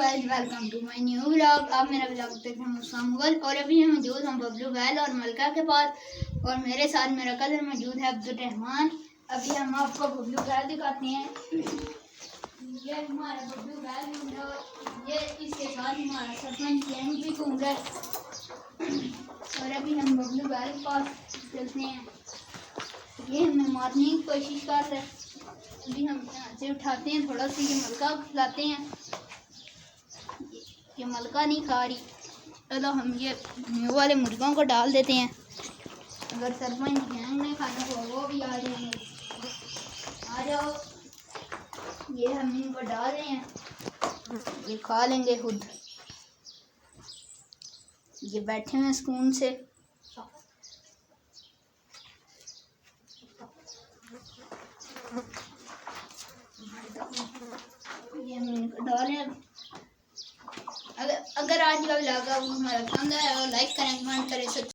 Guys, welcome to my new vlog. आप मेरा vlog देख रहे हैं मुगल और अभी हम मौजूद हम बबलू बैल और मलका के पास और मेरे साथ मेरा कज़न मौजूद है अब्दुल रहमान। अभी हम आपको बबलू बैल दिखाते हैं। ये हमारा बबलू बैल और ये इसके साथ हमारा सरपंच जैन भी घूम रहा है और अभी हम बबलू बैल के पास चलते हैं। ये हमें मारने की कोशिश कर रहे हैं। अभी हम यहाँ से उठाते हैं, थोड़ा सा ये मलका खिलाते हैं। ये मलका नहीं खा रही, चलो हम ये न्यू वाले मुर्गों को डाल देते हैं। अगर सरपंच गैंग ने खाना हो वो भी आ जाएंगे। आ जाओ, ये हम इनको डाल रहे हैं, ये खा लेंगे खुद। ये बैठे हैं सुकून से। ये हम इनको डाल रहे हैं। अगर आज का व्लॉग आपको हमारा पसंद आया तो लाइक करें, कमेंट करें।